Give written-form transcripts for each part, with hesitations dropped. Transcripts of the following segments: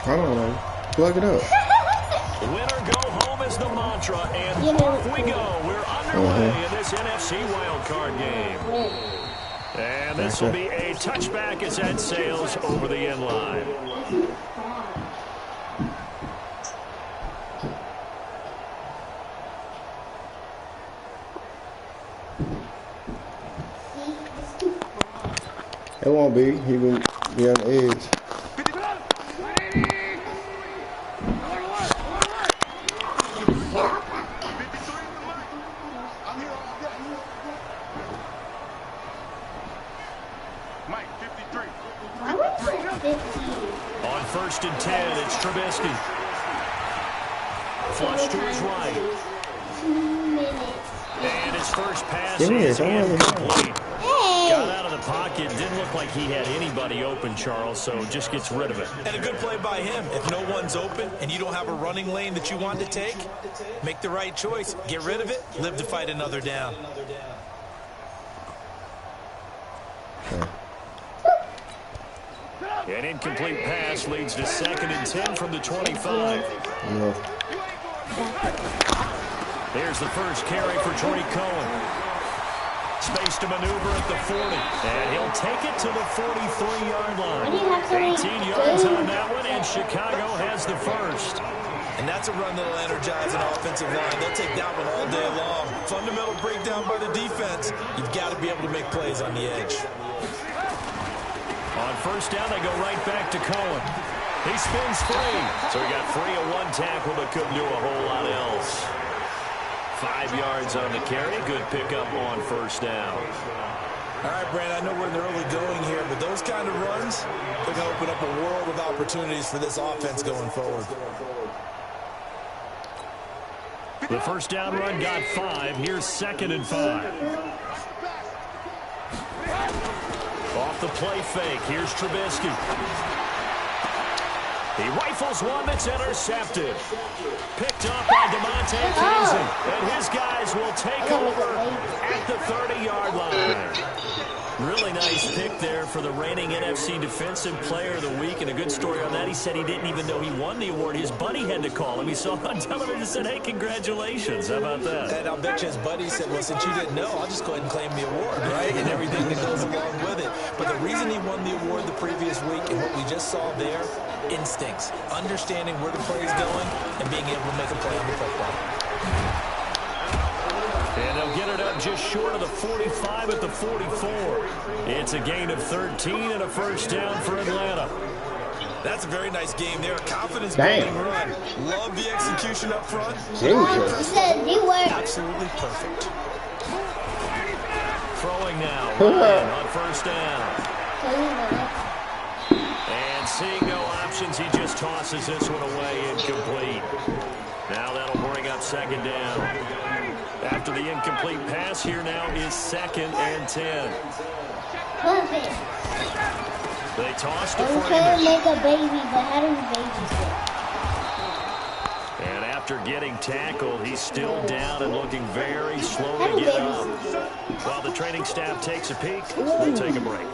I don't know. Plug it up. Winner go home is the mantra, and off we go. We're underway in this NFC wildcard game. And this will be a touchback as that sails over the end line. It won't be. He will be on the edge. On 1st and 10, it's Trubisky. Flush to his right. And his first pass is incomplete. Got out of the pocket. Didn't look like he had anybody open, Charles, so just gets rid of it. And a good play by him. If no one's open and you don't have a running lane that you want to take, make the right choice. Get rid of it. Live to fight another down. An incomplete pass leads to 2nd and 10 from the 25. There's the first carry for Tariq Cohen. Space to maneuver at the 40. And he'll take it to the 43-yard line. 18 yards on that one, and Chicago has the first. And that's a run that'll energize an offensive line. They'll take that one all day long. Fundamental breakdown by the defense. You've got to be able to make plays on the edge. On 1st down, they go right back to Cohen. He spins free. So he got free of one tackle, but couldn't do a whole lot else. 5 yards on the carry. Good pickup on 1st down. All right, Brandon, I know we're in the early going here, but those kind of runs, they're going to open up a world of opportunities for this offense going forward. The 1st down run got 5. Here's 2nd and 5. Off the play fake. Here's Trubisky. He rifles one that's intercepted. Picked up by DeMonte Kazin. And his guys will take over at the 30-yard line. Really nice pick there for the reigning NFC Defensive Player of the Week. And a good story on that. He said he didn't even know he won the award. His buddy had to call him. He saw it on television and said, hey, congratulations. How about that? And I'll bet you his buddy said, well, since you didn't know, I'll just go ahead and claim the award, right? And everything that goes along with it. But the reason he won the award the previous week and what we just saw there, instincts, understanding where the play is going and being able to make a play on the football. And they'll get it up just short of the 45 at the 44. It's a gain of 13 and a 1st down for Atlanta. That's a very nice game there. Confidence-building run. Love the execution up front. Absolutely perfect. Throwing now. Ryan on 1st down. And seeing no options, he just tosses this one away incomplete. Now that'll bring up 2nd down. After the incomplete pass, here now is 2nd and 10. They toss to Freeman. I'm trying to make a baby, but how do babies go? And after getting tackled, he's still down and looking very slow to get up. While the training staff takes a peek, we'll take a break.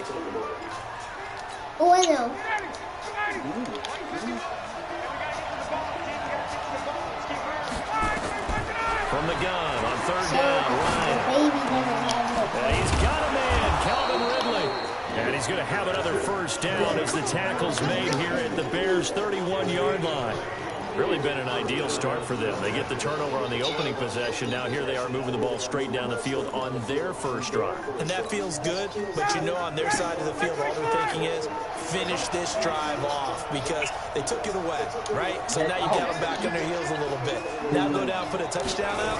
Oh, I know. From the gun on 3rd down, Ryan. And he's got a man, Calvin Ridley. And he's going to have another 1st down as the tackle's made here at the Bears' 31-yard line. Really been an ideal start for them. They get the turnover on the opening possession. Now here they are moving the ball straight down the field on their 1st drive. And that feels good, but you know on their side of the field all they're thinking is finish this drive off because they took it away, right? So now you got them back on their heels a little bit. Now go down, put a touchdown out.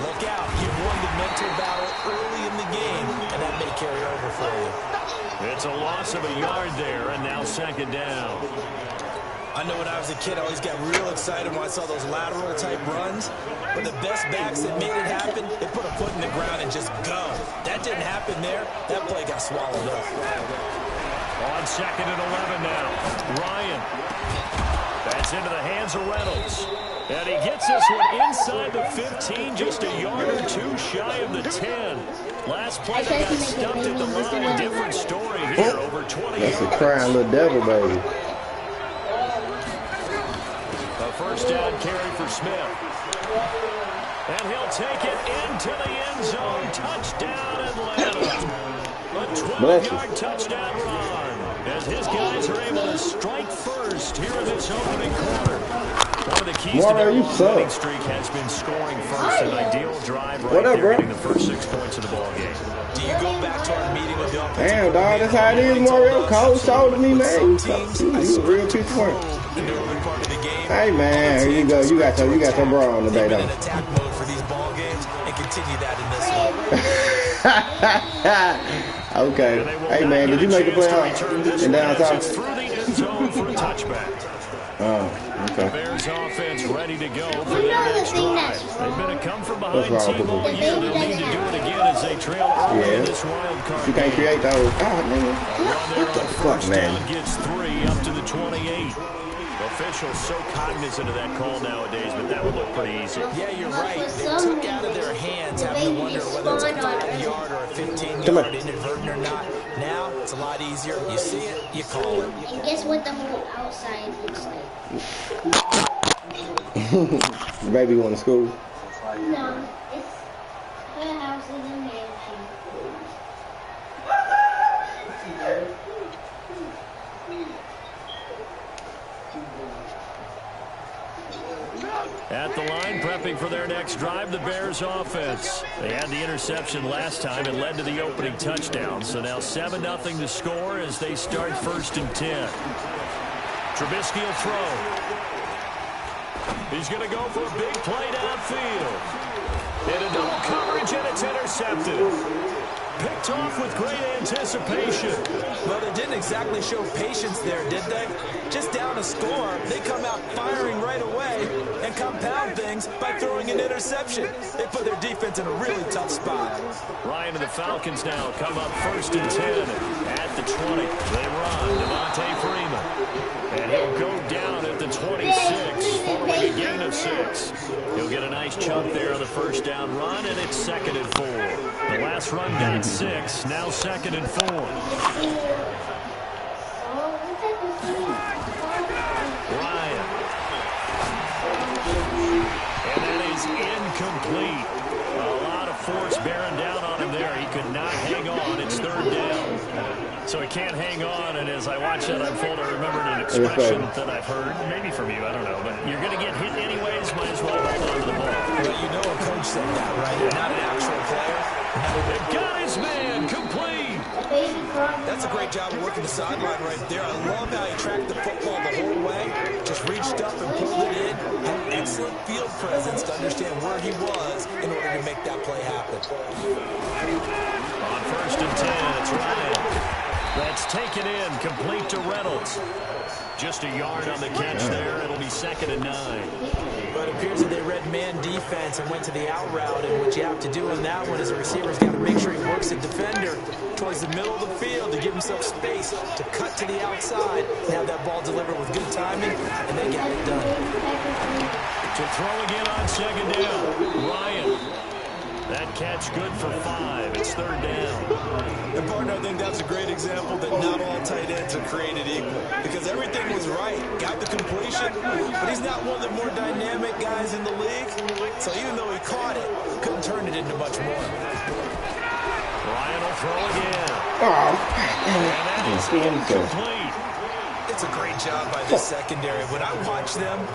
Look out. You've won the mental battle early in the game, and that may carry over for you. It's a loss of a yard there, and now 2nd down. I know when I was a kid, I always got real excited when I saw those lateral-type runs. But the best backs that made it happen, they put a foot in the ground and just go. That didn't happen there. That play got swallowed up. On 2nd and 11 now. Ryan. That's into the hands of Reynolds. And he gets this one inside the 15, just a yard or two shy of the 10. Last play, they got stumped at the line. Different story here, over 20 yards. That's a crying little devil, baby. first down carry for Smith. And he'll take it into the end zone. Touchdown, Atlanta. A 12-yard touchdown run. As his guys are able to strike first here in this opening quarter. One of the keys to their winning streak has been scoring first. An ideal drive right there, getting the first 6 points of the ball game. Do you go back to our meeting with the offensive? Damn, dog, that's how it is, Mario. Cold shoulder me, man. He's a real piece of work. Hey, man, here you go. You got your bra on today, though. Attack mode for these ball games and continue that in this one. Okay. Hey, man, did you make the playoff in down south? Through the end zone for a touchback. Oh, okay. The Bears offense ready to go for their next drive. They've been a come-from-behind team all year. They'll need to do it again as they trail early in this wild card. You can't create those. Oh, man. What the fuck, man? Gets 3 up to the 28. Officials so cognizant of that call nowadays, but that would look pretty easy. Yeah, you're right. They took out of their hands having to wonder whether it's a 5-yard or a 15-yard inadvertent or not. Now, it's a lot easier. You see it, you call it. And guess what the whole outside looks like? The baby going to school? No, it's her house is a mansion. At the line, prepping for their next drive, the Bears offense. They had the interception last time. It led to the opening touchdown. So now 7-0 to score as they start 1st and 10. Trubisky will throw. He's going to go for a big play downfield. And a double coverage, and it's intercepted. Picked off with great anticipation. Well, they didn't exactly show patience there, did they? Just down a score, they come out firing right away and compound things by throwing an interception. They put their defense in a really tough spot. Ryan and the Falcons now come up 1st and 10 at the 20. They run. Devontae Freeman. And he'll go down at the 26 following a gain of 6. He'll get a nice chunk there on the first down run, and it's 2nd and 4. The last run got 6, now 2nd and 4. Ryan. And that is incomplete. A lot of force bearing down on him there. He could not hang on. It's 3rd down. So he can't hang on, and as I watch that unfold, I remembered an expression that I've heard, maybe from you, I don't know, but you're going to get hit anyways, might as well hold on to the ball. But you know a coach said that, right? You're not an actual player. They've got his man complete. That's a great job of working the sideline right there. I love how he tracked the football the whole way, just reached up and pulled it in, had excellent field presence to understand where he was in order to make that play happen. On 1st and 10, it's Ryan. That's taken in, complete to Reynolds. Just a yard on the catch there. It'll be 2nd and 9. But it appears that they read man defense and went to the out route, and what you have to do in that one is a receiver's got to make sure he works the defender towards the middle of the field to give himself space to cut to the outside and have that ball delivered with good timing, and they got it done. To throw again on 2nd down, Ryan. That catch good for 5. It's 3rd down. And partner, I think that's a great example that not all tight ends are created equal, because everything was right. Got the completion, but he's not one of the more dynamic guys in the league. So even though he caught it, couldn't turn it into much more. Ryan will throw again. Oh, and that is incomplete. It's a great job by this secondary. When I watch them,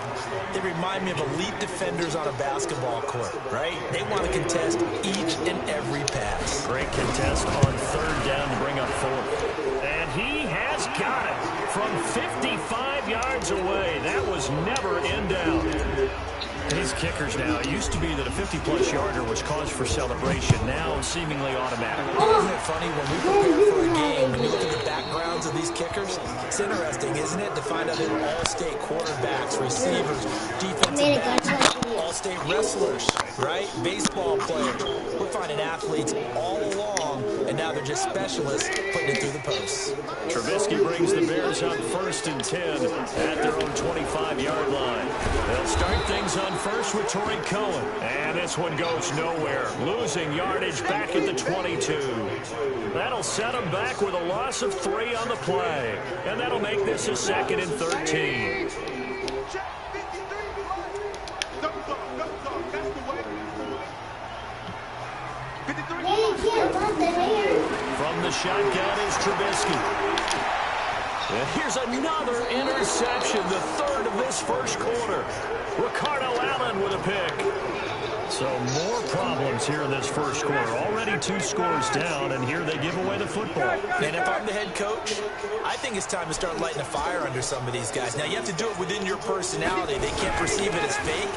they remind me of elite defenders on a basketball court, right? They want to contest each and every pass. Great contest on 3rd down to bring up 4th. And he has got it from 55 yards away. That was never in doubt. These kickers now, it used to be that a 50-plus yarder was cause for celebration. Now, seemingly automatic. Isn't it funny when we prepare for a game and you look at the backgrounds of these kickers? It's interesting, isn't it, to find out they were all-state quarterbacks, receivers, defensive backs, all-state wrestlers, right? Baseball players. We're finding athletes all along, and now they're just specialists putting it through the posts. Trubisky brings the Bears up 1st and 10 at their own 25-yard line. They'll start things on 1st with Torrey Cohen. And this one goes nowhere. Losing yardage back at the 22. That'll set them back with a loss of 3 on the play. And that'll make this a 2nd and 13. the shotgun is Trubisky. And here's another interception, the third of this first quarter. Ricardo Allen with a pick. So more problems here in this first quarter. Already 2 scores down, and here they give away the football. And if I'm the head coach, I think it's time to start lighting a fire under some of these guys. Now, you have to do it within your personality. They can't perceive it as fake.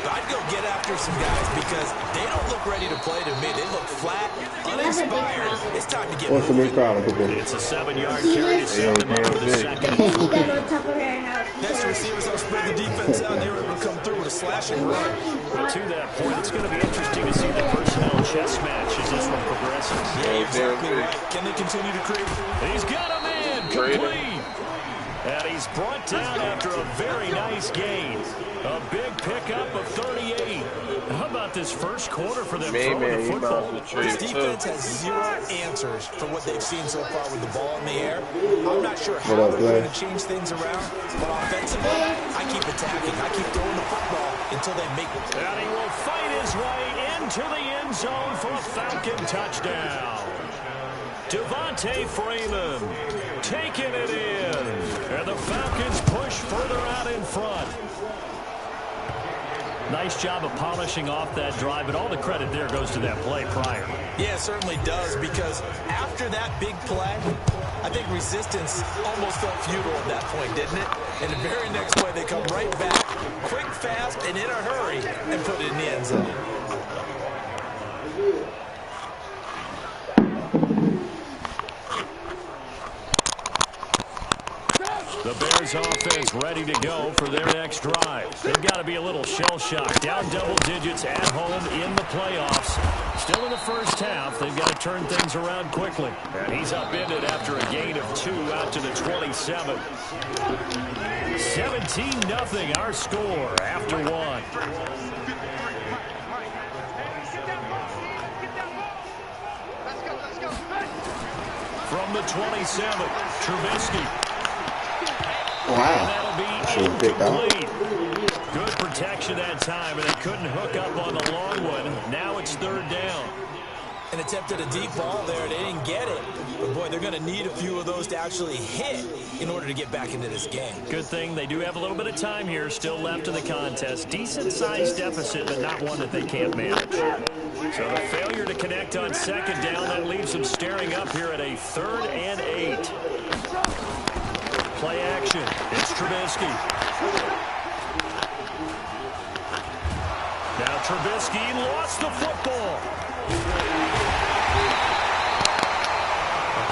But I'd go get after some guys because they don't look ready to play to me. They look flat, uninspired. It's time to get What's the big problem? It's a 7-yard carry to set them up for the second. Next receivers will spread the defense out. They're able to come through with a slash and run. But to that point, it's going to be interesting to see the personnel chess match as this one progresses. Yeah, you're exactly right. Can they continue to creep? He's got a man complete. And he's brought down after a very nice gain. A big pickup of 38. How about this first quarter for them throwing the football? This defense has 0 answers for what they've seen so far with the ball in the air. I'm not sure how they're going to change things around, but offensively, I keep attacking. I keep throwing the football until they make it. And he will fight his way into the end zone for a Falcon touchdown. Devontae Freeman taking it in. And the Falcons push further out in front. Nice job of polishing off that drive, but all the credit there goes to that play prior. Yeah, it certainly does, because after that big play, I think resistance almost felt futile at that point, didn't it? And the very next play, they come right back, quick, fast, and in a hurry, and put it in the end zone. The Bears offense ready to go for their next drive. They've got to be a little shell-shocked. Down double digits at home in the playoffs. Still in the first half. They've got to turn things around quickly. And he's upended after a gain of 2 out to the 27. 17-0 our score after 1. From the 27, Trubisky. Wow. That'll be incomplete. Good protection that time, and they couldn't hook up on the long one. Now it's 3rd down. An attempt at a deep ball there. They didn't get it. But, boy, they're going to need a few of those to actually hit in order to get back into this game. Good thing they do have a little bit of time here still left in the contest. Decent-sized deficit, but not one that they can't manage. So the failure to connect on 2nd down, that leaves them staring up here at a 3rd and 8. Play action. It's Trubisky. Now Trubisky lost the football.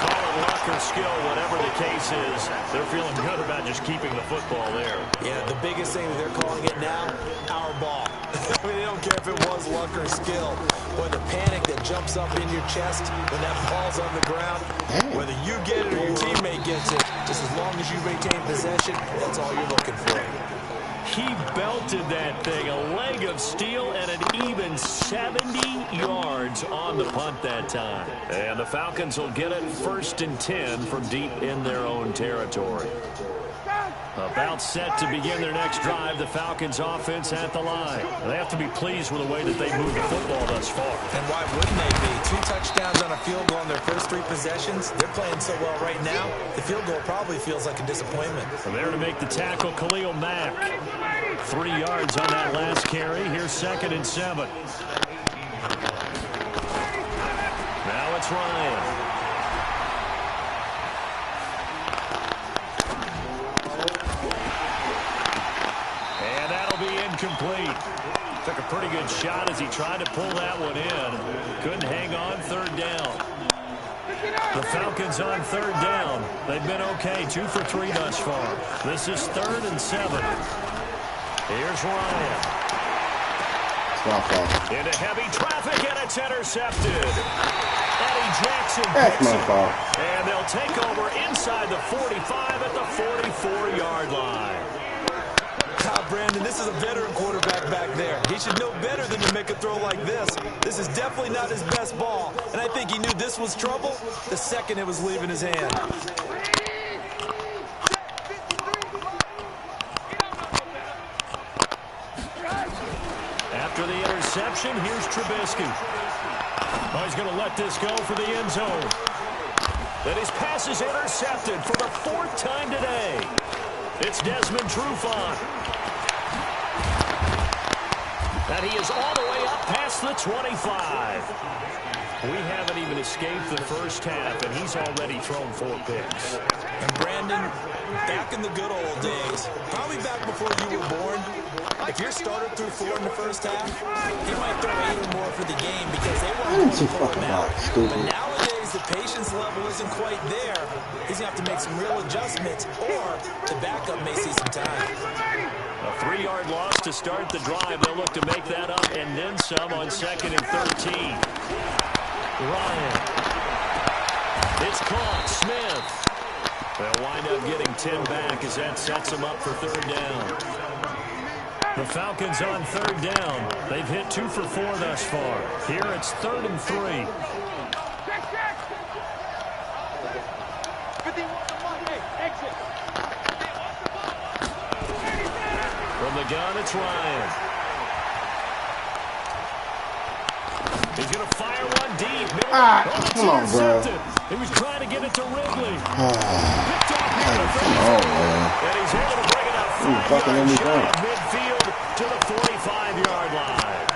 Call it luck or skill, whatever the case is. They're feeling good about just keeping the football there. Yeah, the biggest thing that they're calling it now, our ball. I mean, they don't care if it was luck or skill. Boy, the panic that jumps up in your chest when that ball's on the ground, whether you get it or your teammate gets it, just as long as you retain possession, that's all you're looking for. He belted that thing, a leg of steel, and an even 70 yards on the punt that time. And the Falcons will get it 1st and 10 from deep in their own territory. About set to begin their next drive, the Falcons offense at the line. They have to be pleased with the way that they've moved the football thus far. And why wouldn't they be? 2 touchdowns on a field goal in their first 3 possessions. They're playing so well right now, the field goal probably feels like a disappointment. And there to make the tackle, Khalil Mack. 3 yards on that last carry. Here's 2nd and 7. Now it's Ryan. Incomplete. Took a pretty good shot as he tried to pull that one in. Couldn't hang on 3rd down. The Falcons on 3rd down. They've been okay. 2 for 3 thus far. This is 3rd and 7. Here's Ryan. Into heavy traffic, and it's intercepted. Eddie Jackson picks it. And they'll take over inside the 45 at the 44-yard line. Brandon, this is a veteran quarterback back there. He should know better than to make a throw like this. This is definitely not his best ball, and I think he knew this was trouble the second it was leaving his hand. After the interception, here's Trubisky. Oh, he's going to let this go for the end zone. And his pass is intercepted for the 4th time today. It's Desmond Trufant. And he is all the way up past the 25. We haven't even escaped the first half, and he's already thrown 4 picks. And Brandon, back in the good old days, probably back before you were born, if your starter threw 4 in the first half, he might throw 8 or more for the game because they weren't going to pull him out. But nowadays, the patience level isn't quite there. He's going to have to make some real adjustments, or the backup may see some time. A 3-yard loss to start the drive. They'll look to make that up and then some on 2nd and 13. Ryan. It's caught. Smith. They'll wind up getting 10 back as that sets them up for 3rd down. The Falcons on 3rd down. They've hit 2 for 4 thus far. Here it's 3rd and 3. From the gun, it's Ryan. He's going to fire one deep. Come on, bro. He was trying to get it to Ridley. Come on, man. And he's able to bring it up 5 yards midfield to the 45-yard line.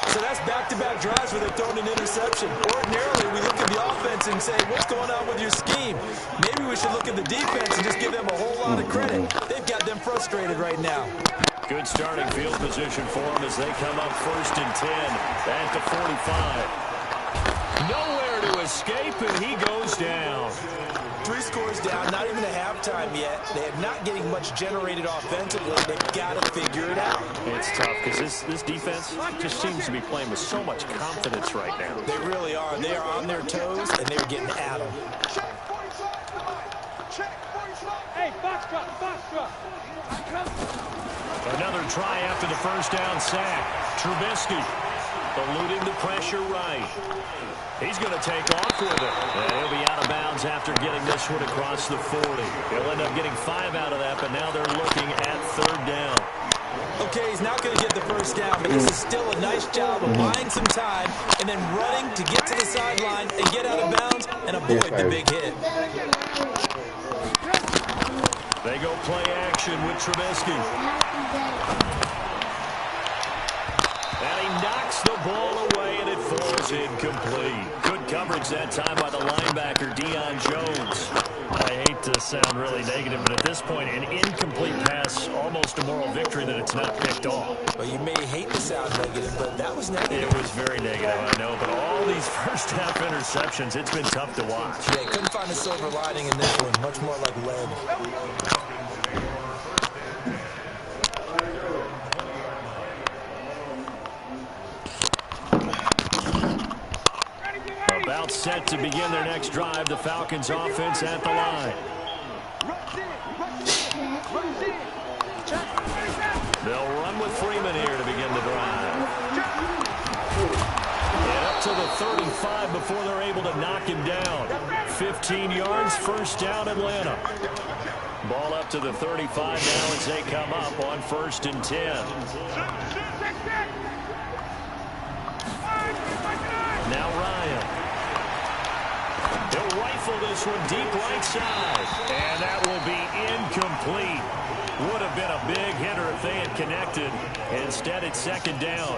So that's back-to-back drives where they've thrown an interception. Ordinarily, we look at the offense and say, what's going on with your scheme? Maybe we should look at the defense and just give them a whole lot of credit. They've got them frustrated right now. Good starting field position for them as they come up 1st and 10 at the 45. Nowhere to escape, and he goes down. 3 scores down, not even a halftime yet. They are not getting much generated offensively. They've got to figure it out. It's tough because this defense just seems to be playing with so much confidence right now. They really are. They are on their toes, and they're getting at them. Hey, box truck. Another try after the 1st down sack. Trubisky eluding the pressure right. He's going to take off with it. And he'll be out of bounds after getting this one across the 40. He'll end up getting 5 out of that, but now they're looking at 3rd down. Okay, he's not going to get the 1st down, but this is still a nice job of buying some time and then running to get to the sideline and get out of bounds and avoid the big hit. They go play action with Trubisky. And he knocks the ball away, and it falls incomplete. Good coverage that time by the linebacker, Deion Jones. I hate to sound really negative, but at this point, an incomplete pass, almost a moral victory that it's not picked off. Well, you may hate to sound negative, but that was negative. It was very negative, I know, but all these first-half interceptions, it's been tough to watch. Yeah, couldn't find a silver lining in this one, much more like lead. About set to begin their next drive, the Falcons offense at the line. They'll run with Freeman here to begin the drive. And up to the 35 before they're able to knock him down. 15 yards, 1st down Atlanta. Ball up to the 35 now as they come up on 1st and 10. Now Ryan. He'll rifle this one deep right side. And that will be incomplete. Would have been a big hitter if they had connected. Instead, it's 2nd down.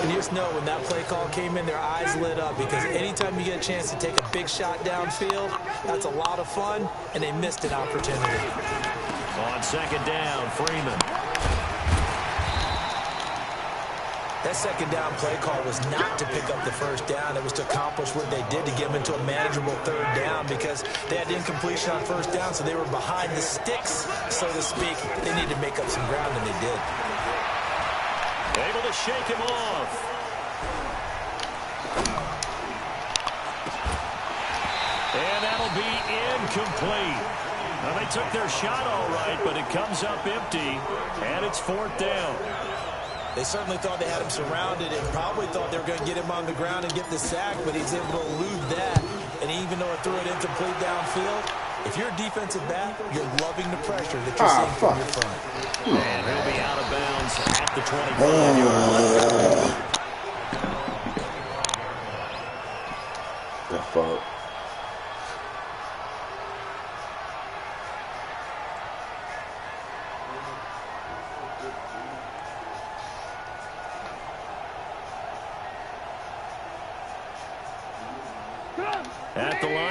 And you just know when that play call came in, their eyes lit up because anytime you get a chance to take a big shot downfield, that's a lot of fun, and they missed an opportunity. On 2nd down, Freeman. That 2nd down play call was not to pick up the 1st down. It was to accomplish what they did to get them into a manageable 3rd down because they had incompletion on 1st down, so they were behind the sticks, so to speak. They needed to make up some ground, and they did. Able to shake him off. And that'll be incomplete. Now, they took their shot all right, but it comes up empty, and it's 4th down. They certainly thought they had him surrounded and probably thought they were going to get him on the ground and get the sack, but he's able to elude that. And even though it threw it incomplete downfield, if you're a defensive back, you're loving the pressure that you're seeing from your front. And he'll be out of bounds at the 25-yard line. The fuck?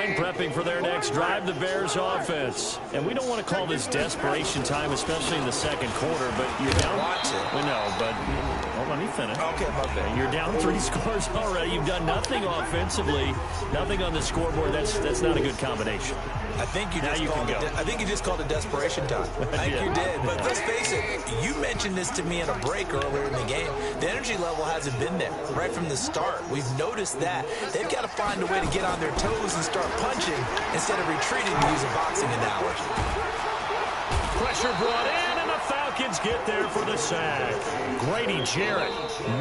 line prepping for their next drive, the Bears offense. And we don't want to call this desperation time, especially in the second quarter, but you're down. We know, but hold on, let me finish. Okay, my bad. You're down 3 scores already. You've done nothing offensively, nothing on the scoreboard. That's not a good combination. I think you just called it desperation time. I think you did. But let's face it, you mentioned this to me in a break earlier in the game. The energy level hasn't been there right from the start. We've noticed that. They've got to find a way to get on their toes and start punching instead of retreating, to use a boxing analogy. Pressure brought in, and the Falcons get there for the sack. Grady Jarrett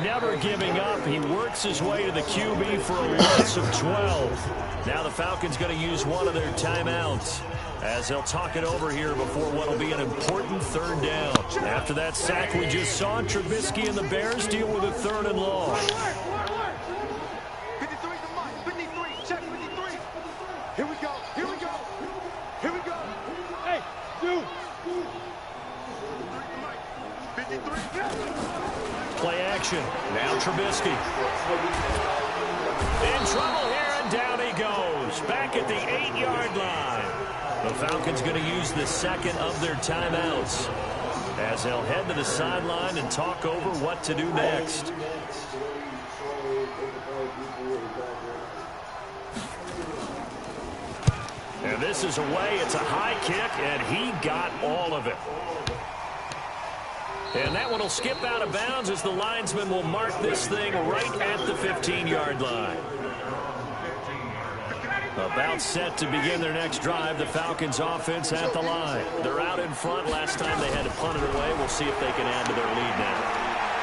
never giving up. He works his way to the QB for a loss of 12. Now the Falcons going to use one of their timeouts as they'll talk it over here before what will be an important third down. After that sack we just saw, Trubisky and the Bears deal with a 3rd and long. 53, check 53. Here we go, here we go, here we go. Hey, dude. 53. Play action. Now Trubisky. In trouble here, and down he goes. Back at the 8-yard line. The Falcons going to use the second of their timeouts as they'll head to the sideline and talk over what to do next. And this is away. It's a high kick, and he got all of it. And that one will skip out of bounds as the linesman will mark this thing right at the 15-yard line. About set to begin their next drive, the Falcons offense at the line. They're out in front. Last time they had to punt it away. We'll see if they can add to their lead now.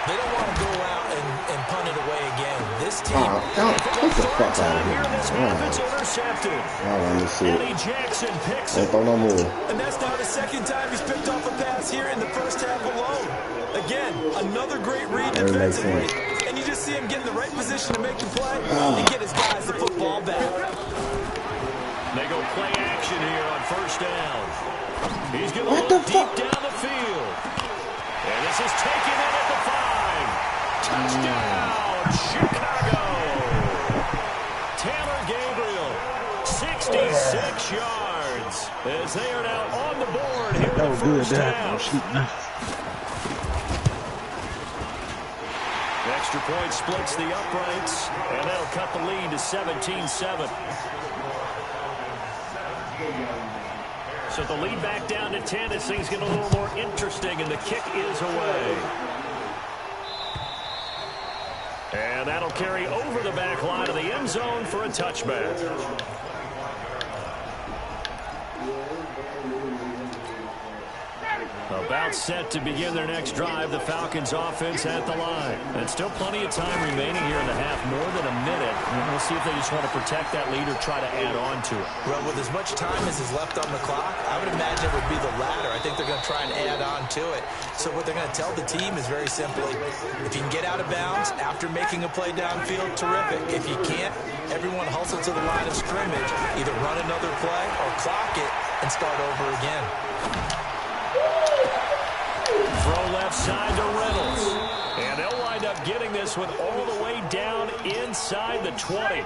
They don't want to go out and punt it away again. This team... Get the fuck out of here. This half is intercepted. Let me see it. Eddie Jackson picks it. Don't throw no more. And that's now the second time he's picked off a pass here in the first half alone. Again, another great read defensively. And you just see him get in the right position to make the play and get his guys the football back. They go play action here on first down. He's going to look deep down the field. And this is taken in at the 5. Touchdown, Chicago. Taylor Gabriel, 66 yards. As they are now on the board here in the first down. Extra point splits the uprights, and that'll cut the lead to 17-7. So the lead back down to 10 as things get a little more interesting, and the kick is away. And that'll carry over the back line of the end zone for a touchback. About set to begin their next drive, the Falcons offense at the line. And still plenty of time remaining here in the half, more than a minute. We'll see if they just want to protect that lead or try to add on to it. Well, with as much time as is left on the clock, I would imagine it would be the latter. I think they're going to try and add on to it. So what they're going to tell the team is very simply, if you can get out of bounds after making a play downfield, terrific. If you can't, everyone hustle to the line of scrimmage, either run another play or clock it and start over again. Throw left side to Reynolds. And they'll wind up getting this one all the way down inside the 20.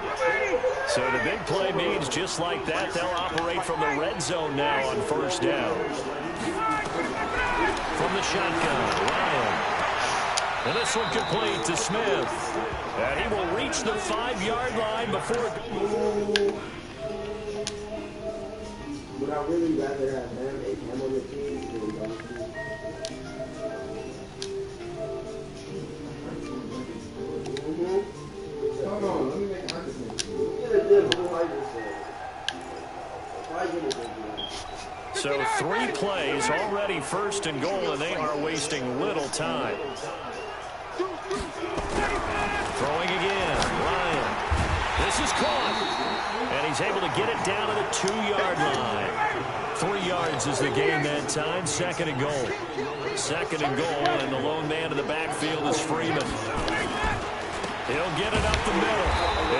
So the big play means just like that, they'll operate from the red zone now on first down. From the shotgun, Ryan. And this one complete to Smith. And he will reach the 5-yard line before... Would I really rather have him and him on the team than the other team? Hold on, let me make an argument. So 3 plays, already first and goal, and they are wasting little time. Throwing again, Ryan. This is caught. And he's able to get it down to the 2-yard line. 3 yards is the gain that time. Second and goal. Second and goal, and the lone man in the backfield is Freeman. He'll get it up the middle,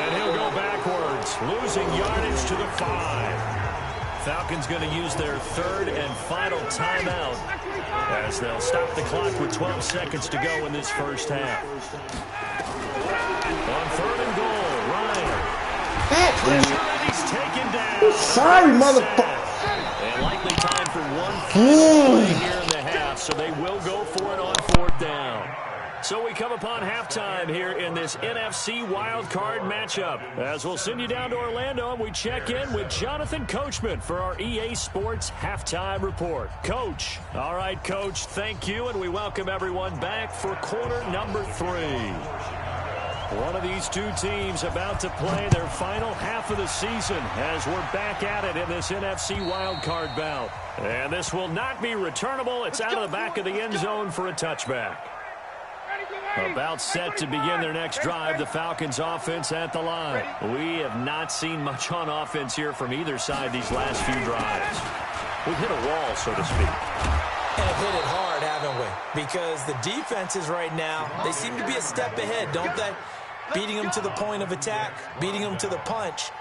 and he'll go backwards, losing yardage to the 5. Falcons going to use their 3rd and final timeout as they'll stop the clock with 12 seconds to go in this first half. On 3rd and goal, Ryan. he's taken down. Sorry, motherfucker. And likely time for one play here in the half, so they will go for it on 4th down. So we come upon halftime here in this NFC wildcard matchup. As we'll send you down to Orlando, and we check in with Jonathan Coachman for our EA Sports Halftime Report. Coach. All right, Coach, thank you, and we welcome everyone back for quarter number 3. One of these two teams about to play their final half of the season as we're back at it in this NFC wildcard bout. And this will not be returnable. It's out of the back of the end zone for a touchback. About set to begin their next drive, the Falcons offense at the line. We have not seen much on offense here from either side these last few drives. We've hit a wall, so to speak. And hit it hard, haven't we? Because the defenses right now, they seem to be a step ahead, don't they? Beating them to the point of attack, beating them to the punch.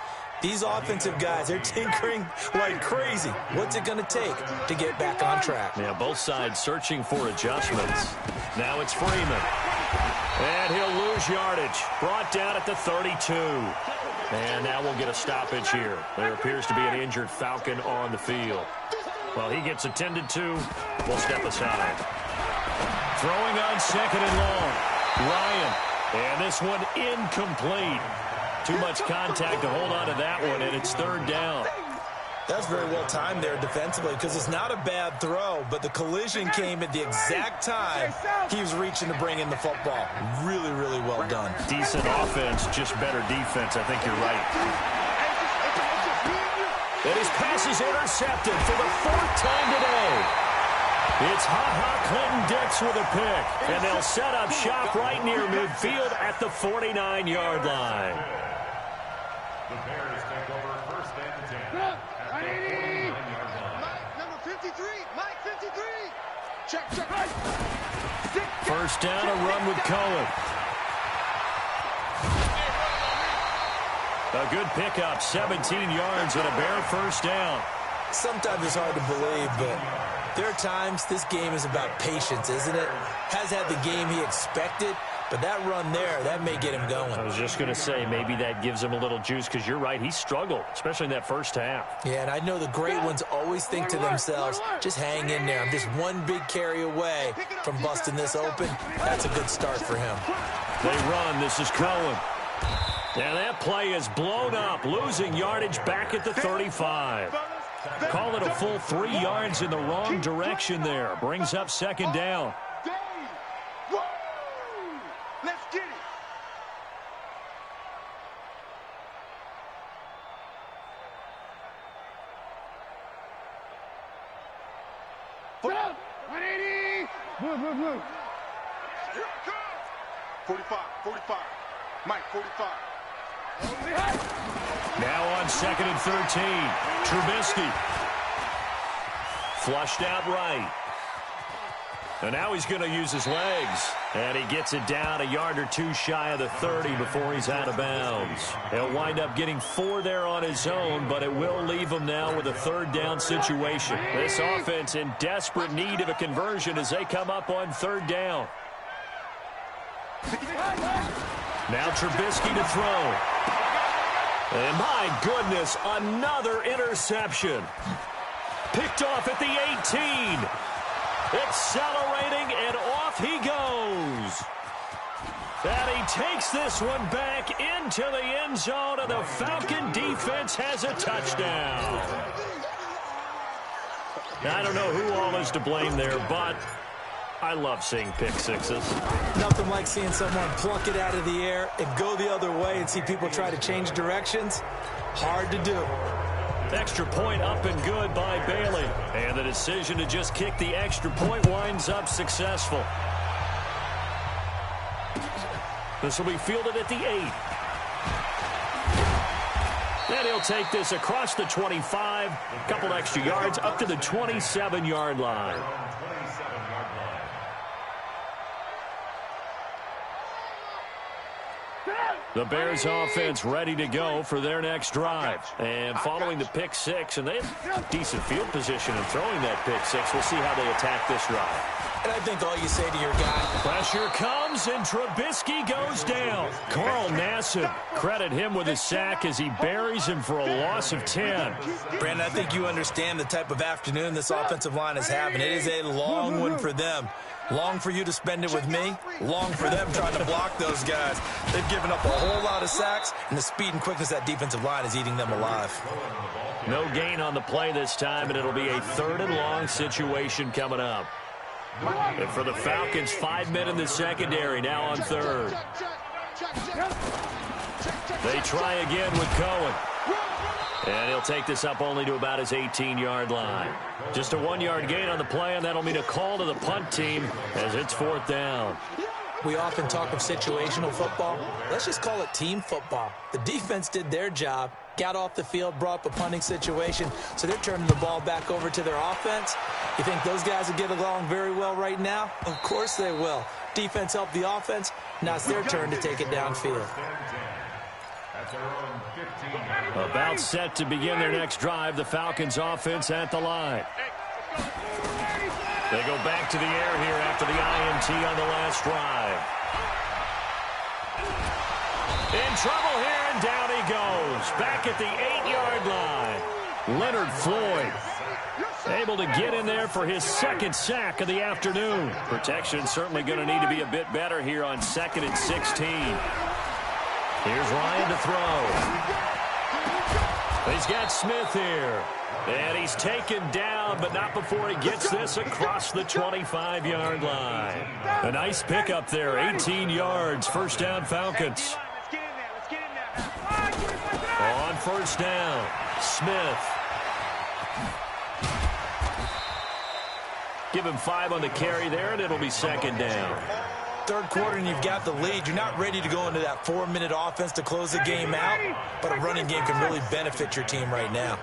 These offensive guys, they're tinkering like crazy. What's it going to take to get back on track? Yeah, both sides searching for adjustments. Now it's Freeman. And he'll lose yardage. Brought down at the 32. And now we'll get a stoppage here. There appears to be an injured Falcon on the field. Well, he gets attended to. We'll step aside. Throwing on 2nd and long. Ryan. And this one incomplete. Too much contact to hold on to that one, and it's 3rd down. That's very well timed there defensively because it's not a bad throw, but the collision came at the exact time he was reaching to bring in the football. Really, really well done. Decent offense, just better defense. I think you're right. And his pass is intercepted for the 4th time today. It's Clinton-Dix with a pick, and they'll set up shop right near midfield at the 49-yard line. The Bears take over 1st and 10. Number 53, Mike 53. Check. 1st down, a run with Cohen. A good pickup, 17 yards and a Bear 1st down. Sometimes it's hard to believe, but there are times this game is about patience, isn't it? Has had the game he expected, but that run there, that may get him going. I was just going to say, maybe that gives him a little juice because you're right, he struggled, especially in that 1st half. Yeah, and I know the great ones always think to themselves, just hang in there. I'm just one big carry away from busting this open. That's a good start for him. They run. This is Cohen. And that play is blown up, losing yardage back at the 35. Call it a full 3 yards in the wrong direction there. Brings up 2nd down. Let's get it. Put up. 180. Blue. 45. Mike, 45. Now on 2nd and 13. Trubisky. Flushed out right. And now he's going to use his legs. And he gets it down a yard or two shy of the 30 before he's out of bounds. He'll wind up getting 4 there on his own, but it will leave him now with a 3rd down situation. This offense in desperate need of a conversion as they come up on 3rd down. Now Trubisky to throw. And my goodness, another interception. Picked off at the 18. Accelerating, and off he goes. And he takes this one back into the end zone, and the Falcon defense has a touchdown. I don't know who all is to blame there, but I love seeing pick sixes. Nothing like seeing someone pluck it out of the air and go the other way and see people try to change directions. Hard to do. Extra point up and good by Bailey. And the decision to just kick the extra point winds up successful. This will be fielded at the 8. Then he'll take this across the 25. A couple extra yards up to the 27-yard line. The Bears offense ready to go for their next drive. And following the pick six, and they have decent field position in throwing that pick six. We'll see how they attack this drive. And I think all you say to your guy. Pressure comes, and Trubisky goes down. Carl Nassib, credit him with a sack as he buries him for a loss of 10. Brandon, I think you understand the type of afternoon this offensive line is having. It is a long one for them. Long for you to spend it with me. Long for them trying to block those guys. They've given up a whole lot of sacks, and the speed and quickness of that defensive line is eating them alive. No gain on the play this time, and it'll be a 3rd and long situation coming up. And for the Falcons, 5 men in the secondary, now on 3rd. They try again with Cohen. And he'll take this up only to about his 18-yard line. Just a 1-yard gain on the play, and that'll mean a call to the punt team as it's 4th down. We often talk of situational football. Let's just call it team football. The defense did their job, got off the field, brought up a punting situation, so they're turning the ball back over to their offense. You think those guys will get along very well right now? Of course they will. Defense helped the offense. Now it's their turn to take it downfield. About set to begin their next drive, the Falcons offense at the line. They go back to the air here after the INT on the last drive. In trouble here, and down he goes. Back at the 8-yard line. Leonard Floyd able to get in there for his 2nd sack of the afternoon. Protection certainly going to need to be a bit better here on 2nd and 16. Here's Ryan to throw. He's got Smith here. And he's taken down, but not before he gets this across the 25-yard line. A nice pickup there, 18 yards, 1st down Falcons. On 1st down, Smith. Give him 5 on the carry there, and it'll be 2nd down. 3rd quarter and you've got the lead. You're not ready to go into that 4-minute offense to close the game out, but a running game can really benefit your team right now.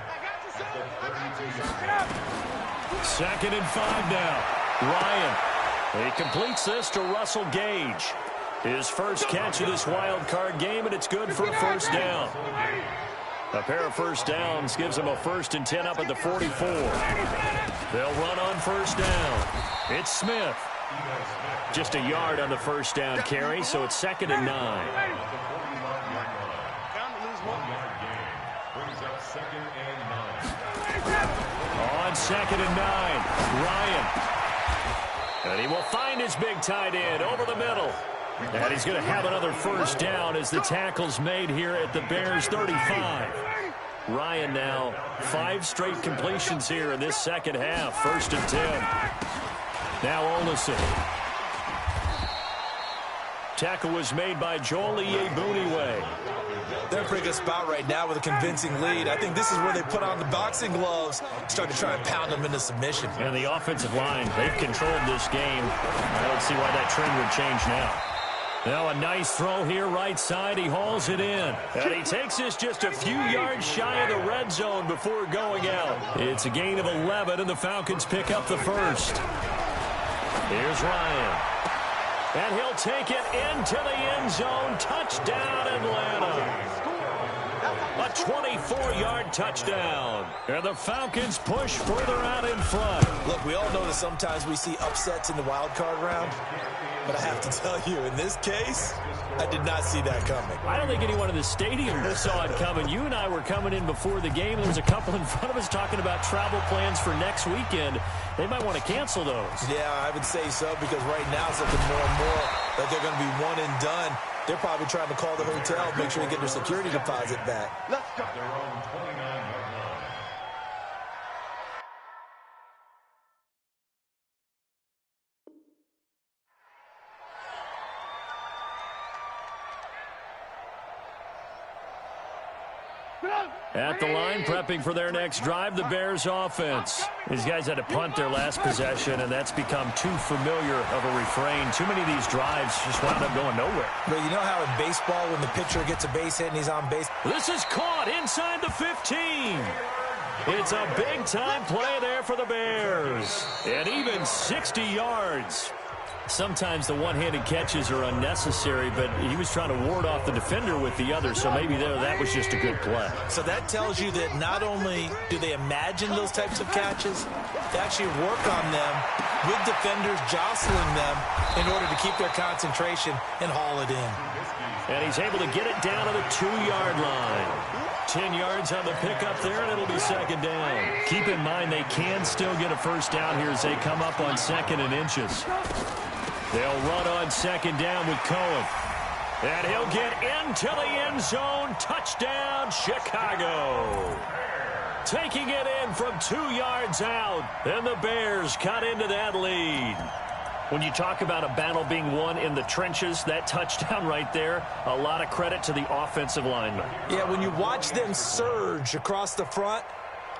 2nd and 5 now. Ryan. He completes this to Russell Gage. His first catch of this wild card game, and it's good for a 1st down. A pair of 1st downs gives them a 1st and 10 up at the 44. They'll run on 1st down. It's Smith. Just a yard on the 1st down carry, so it's 2nd and 9. On 2nd and 9, Ryan. And he will find his big tight end over the middle. And he's going to have another 1st down as the tackle's made here at the Bears 35. Ryan now 5 straight completions here in this 2nd half. 1st and 10. Now Olsen. Tackle was made by Joel Iyiegbuniwe. They're in a pretty good spot right now with a convincing lead. I think this is where they put on the boxing gloves, start to try and pound them into submission. And the offensive line, they've controlled this game. I don't see why that trend would change now. Now a nice throw here right side. He hauls it in. And he takes this just a few yards shy of the red zone before going out. It's a gain of 11, and the Falcons pick up the 1st. Here's Ryan. And he'll take it into the end zone. Touchdown, Atlanta. A 24-yard touchdown. And the Falcons push further out in front. Look, we all know that sometimes we see upsets in the wild card round. But I have to tell you, in this case, I did not see that coming. I don't think anyone in the stadium saw it coming. You and I were coming in before the game. There was a couple in front of us talking about travel plans for next weekend. They might want to cancel those. Yeah, I would say so, because right now it's looking more and more like they're going to be one and done. They're probably trying to call the hotel, make sure they get their security deposit back. Let's go. At the line, prepping for their next drive, the Bears offense. These guys had to punt their last possession, and that's become too familiar of a refrain. Too many of these drives just wound up going nowhere. But you know how in baseball, when the pitcher gets a base hit and he's on base? This is caught inside the 15. It's a big-time play there for the Bears. And even 60 yards. Sometimes the one-handed catches are unnecessary, but he was trying to ward off the defender with the other, so maybe that was just a good play. So that tells you that not only do they imagine those types of catches, they actually work on them with defenders jostling them in order to keep their concentration and haul it in. And he's able to get it down to the 2-yard line. 10 yards on the pickup there, and it'll be second down. Keep in mind they can still get a first down here as they come up on 2nd and inches. They'll run on second down with Cohen. And he'll get into the end zone. Touchdown, Chicago. Taking it in from 2 yards out. And the Bears cut into that lead. When you talk about a battle being won in the trenches, that touchdown right there, a lot of credit to the offensive linemen. Yeah, when you watch them surge across the front,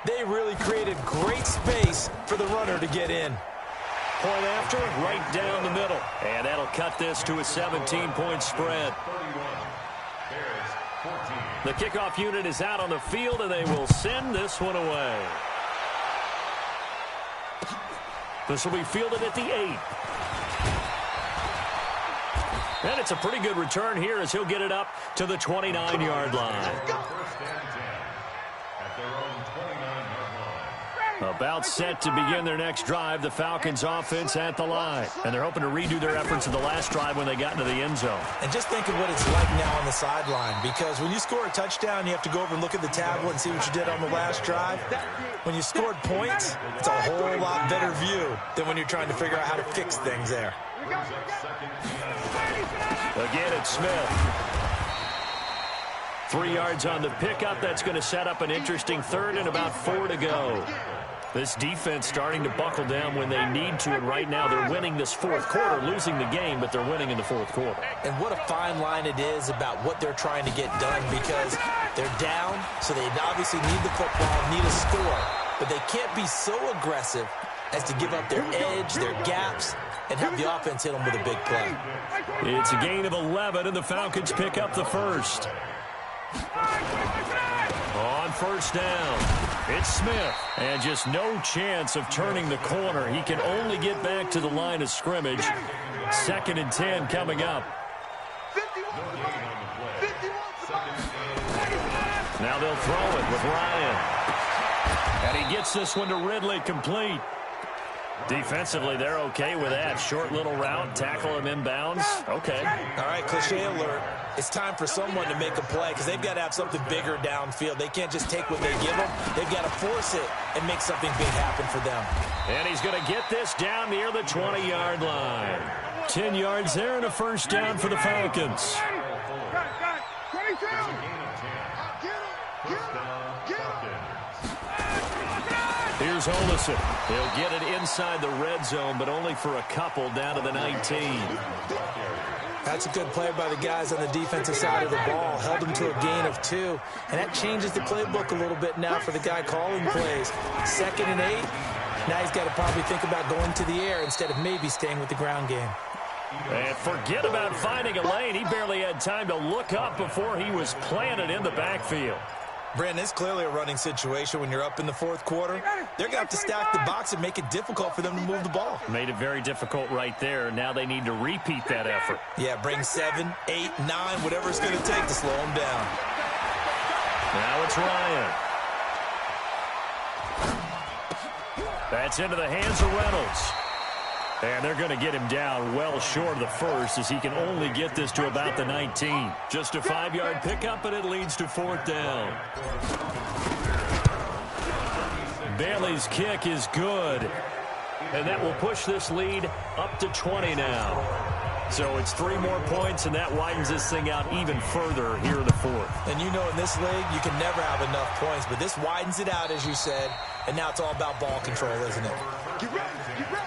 they really created great space for the runner to get in. Point after, right down the middle. And that'll cut this to a 17-point spread. The kickoff unit is out on the field, and they will send this one away. This will be fielded at the 8. And it's a pretty good return here as he'll get it up to the 29-yard line. About set to begin their next drive, the Falcons offense at the line. And they're hoping to redo their efforts of the last drive when they got into the end zone. And just think of what it's like now on the sideline, because when you score a touchdown, you have to go over and look at the tablet and see what you did on the last drive. When you scored points, it's a whole lot better view than when you're trying to figure out how to fix things there. Again, it's Smith. 3 yards on the pickup. That's going to set up an interesting third and about 4 to go. This defense starting to buckle down when they need to, and right now they're winning this fourth quarter, losing the game, but they're winning in the fourth quarter. And what a fine line it is about what they're trying to get done, because they're down, so they obviously need the football, need a score, but they can't be so aggressive as to give up their edge, their gaps, and have the offense hit them with a big play. It's a gain of 11, and the Falcons pick up the first. On first down, it's Smith. And just no chance of turning the corner. He can only get back to the line of scrimmage. 2nd and 10 coming up. Now they'll throw it with Ryan. And he gets this one to Ridley, complete. Defensively, they're okay with that. Short little route, tackle him inbounds. Okay. All right, cliche alert. It's time for someone to make a play because they've got to have something bigger downfield. They can't just take what they give them. They've got to force it and make something big happen for them. And he's going to get this down near the 20-yard line. 10 yards there and a first down for the Falcons. Here's Olsen. He'll get it inside the red zone, but only for a couple down to the 19. That's a good play by the guys on the defensive side of the ball. Held them to a gain of 2. And that changes the playbook a little bit now for the guy calling plays. 2nd and 8. Now he's got to probably think about going to the air instead of maybe staying with the ground game. And forget about finding a lane. He barely had time to look up before he was planted in the backfield. Brandon, it's clearly a running situation when you're up in the fourth quarter. They're going to have to stack the box and make it difficult for them to move the ball. Made it very difficult right there. Now they need to repeat that effort. Yeah, bring 7, 8, 9, whatever it's going to take to slow them down. Now it's Ryan. That's into the hands of Reynolds. And they're going to get him down well short of the first as he can only get this to about the 19. Just a 5-yard pickup, and it leads to 4th down. Bailey's kick is good. And that will push this lead up to 20 now. So it's 3 more points, and that widens this thing out even further here in the fourth. And you know in this league, you can never have enough points, but this widens it out, as you said, and now it's all about ball control, isn't it? Get ready, get ready.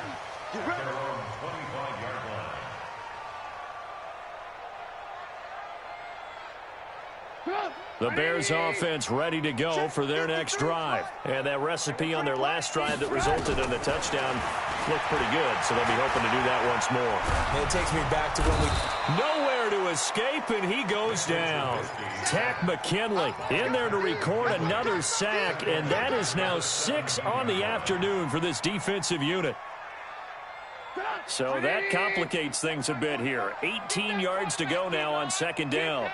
The Bears offense ready to go for their next drive. And that recipe on their last drive that resulted in a touchdown looked pretty good, so they'll be hoping to do that once more. And it takes me back to when we... Nowhere to escape, and he goes down. Takk McKinley in there to record another sack, and that is now 6 on the afternoon for this defensive unit. So that complicates things a bit here. 18 yards to go now on 2nd down.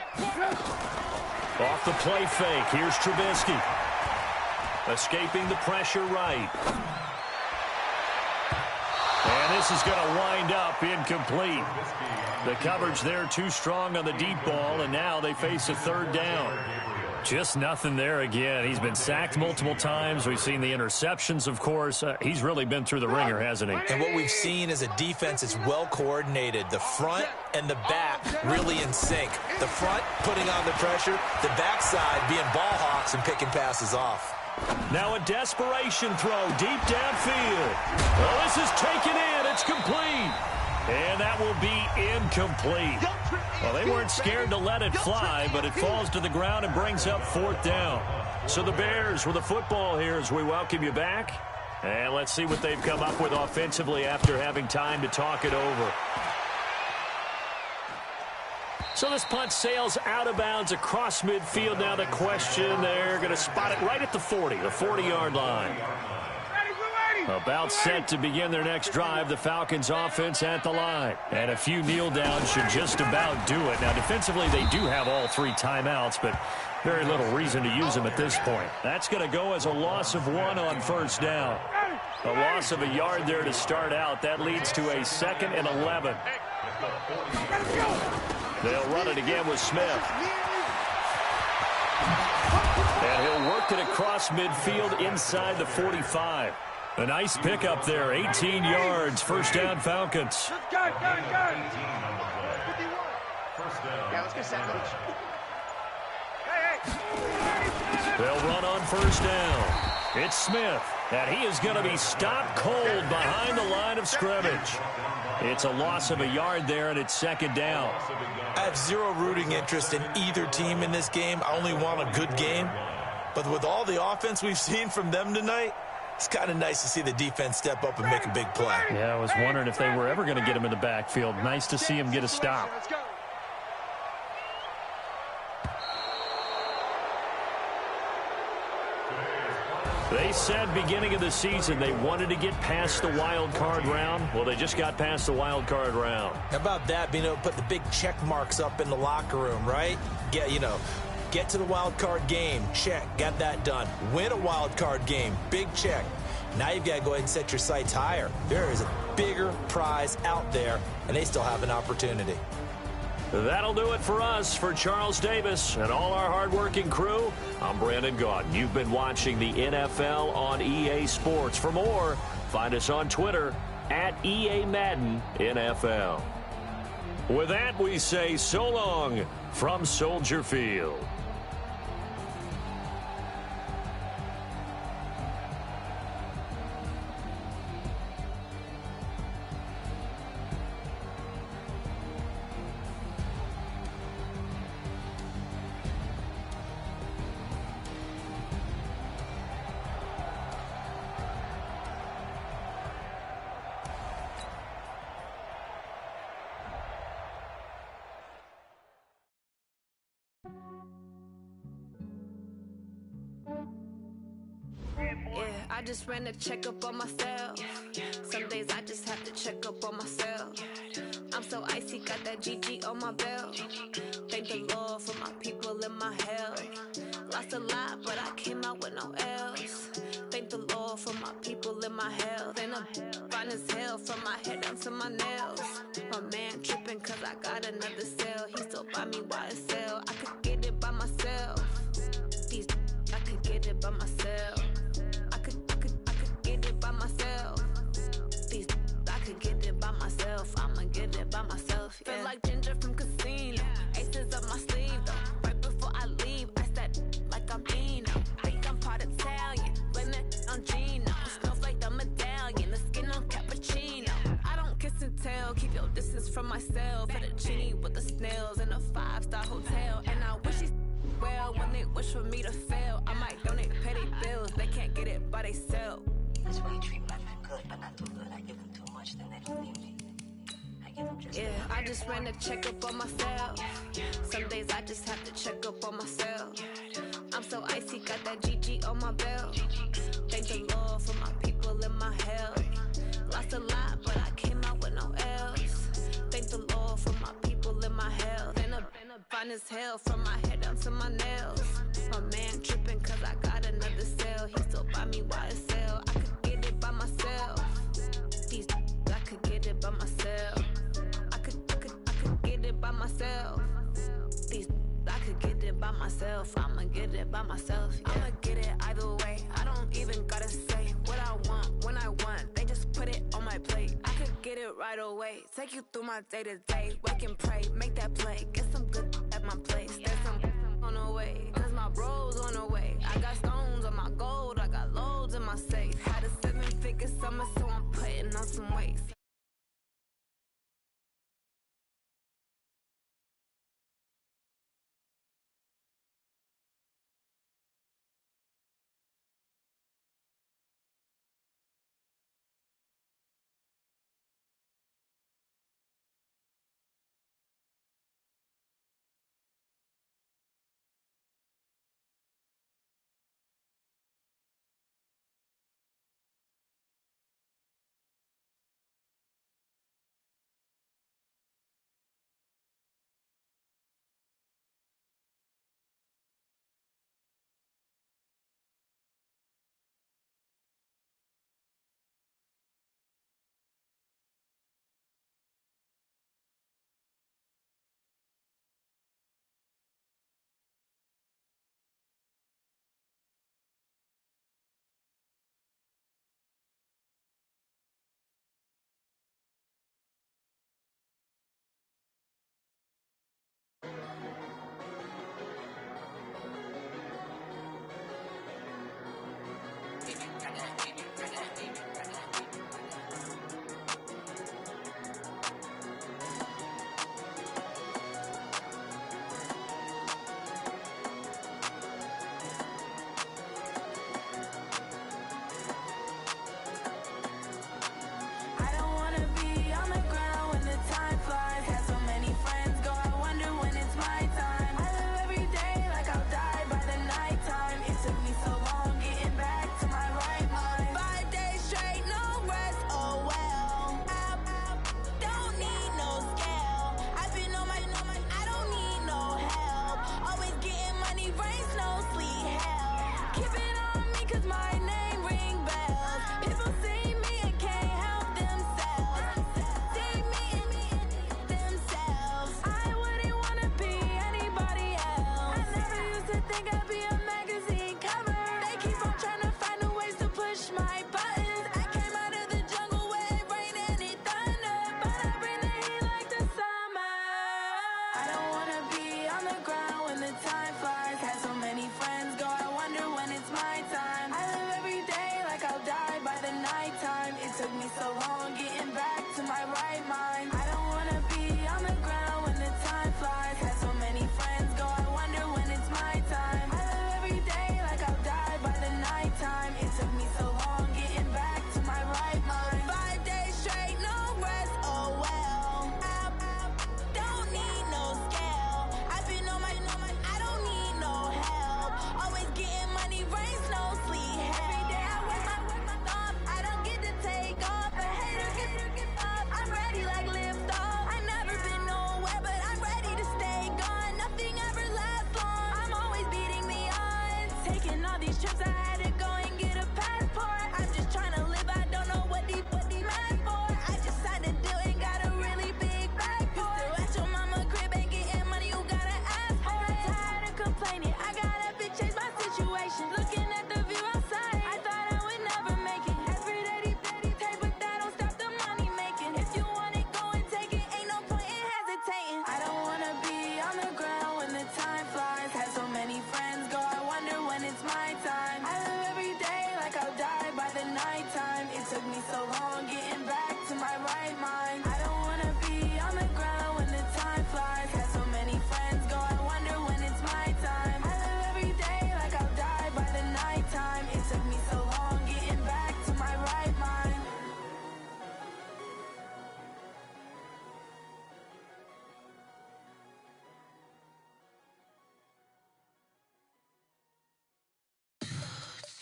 Off the play fake, here's Trubisky. Escaping the pressure right. this is going to wind up incomplete. The coverage there too strong on the deep ball, and now they face a third down. Just nothing there again. He's been sacked multiple times. We've seen the interceptions, of course. He's really been through the ringer, hasn't he? And what we've seen is a defense is well coordinated. The front and the back really in sync. The front putting on the pressure, the backside being ball hawks and picking passes off. Now a desperation throw deep downfield. Well, this is taken in. It's complete. And that will be incomplete. Well, they weren't scared to let it fly, but it falls to the ground and brings up fourth down. So the Bears with the football here as we welcome you back. And let's see what they've come up with offensively after having time to talk it over. So this punt sails out of bounds across midfield. Now the question, they're going to spot it right at the 40-yard line. About set to begin their next drive, the Falcons offense at the line. And a few kneel downs should just about do it. Now defensively they do have all 3 timeouts, but very little reason to use them at this point. That's going to go as a loss of 1 on first down. A loss of a yard there to start out. That leads to a 2nd and 11. They'll run it again with Smith. And he'll work it across midfield inside the 45. A nice pickup there, 18 yards, first down Falcons. Yeah, let's get set, coach. They'll run on first down. It's Smith, and he is going to be stopped cold behind the line of scrimmage. It's a loss of a yard there, and it's 2nd down. I have zero rooting interest in either team in this game. I only want a good game. But with all the offense we've seen from them tonight, it's kind of nice to see the defense step up and make a big play. Yeah, I was wondering if they were ever going to get him in the backfield. Nice to see him get a stop. Let's go. They said beginning of the season they wanted to get past the wild card round. Well, they just got past the wild card round. How about that, being able to put the big check marks up in the locker room, right? Get to the wild card game, check, got that done. Win a wild card game, big check. Now you've got to go ahead and set your sights higher. There is a bigger prize out there, and they still have an opportunity. That'll do it for us. For Charles Davis and all our hardworking crew, I'm Brandon Gaudin. You've been watching the NFL on EA Sports. For more, find us on Twitter at EA Madden NFL. With that, we say so long from Soldier Field. I just ran a checkup on myself. Some days I just have to check up on myself. I'm so icy, got that GG on my belt. Thank the Lord for my people and my health. Lost a lot, but I came out with no else. Thank the Lord for my people and my health. And I'm fine as hell from my head down to my nails. My man tripping cause I got another cell. He still buy me YSL. I could get it by myself. These I could get it by myself. I could get it by myself. These I could get it by myself. I'ma get it by myself. Yeah. Feel like Ginger from Casino. Aces up my sleeve though. Right before I leave, I said like I'm Dino. Think I'm part Italian. Blame it on Gino. Snowflake the medallion. The skin on cappuccino. I don't kiss and tell. Keep your distance from myself. Fettuccine with the snails in a 5-star hotel. And I wish he's well when they wish for me to fail. I might donate petty bills. They can't get it by themselves. That's why you treat my men good, but not too good. I give them too much, then they don't need me. I give them just enough. I just ran a checkup on myself. Some days I just have to check up on myself. I'm so icy, got that GG on my belt. Thank the Lord for my people and my health. Lost a lot, but I came out with no else. Thank the Lord for my people and my health. And I'm fine as hell from my head down to my nails. My man tripping cause I got another cell. He still buy me YSL. I could get it by myself. These I could get myself. I'ma get it by myself. Yeah. I'ma get it either way. I don't even gotta say what I want when I want. They just put it on my plate. I could get it right away. Take you through my day to day. Wake and pray, make that play. Get some good at my place. There's some on the way, cause my bros on the way. I got stones on my gold. I got loads in my safe. Had a 7-figure summer, so I'm putting on some weight.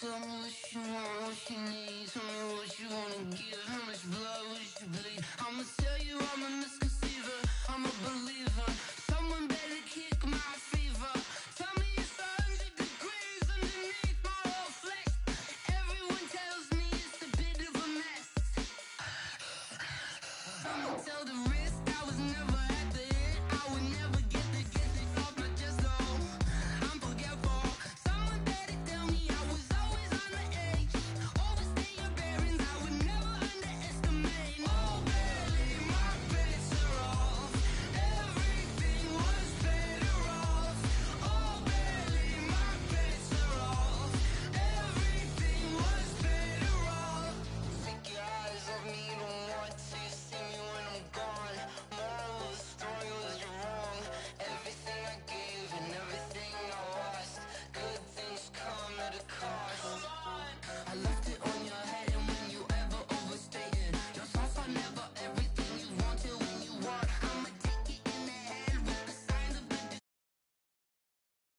Tell me what you want, what you need. Tell me what you wanna give me.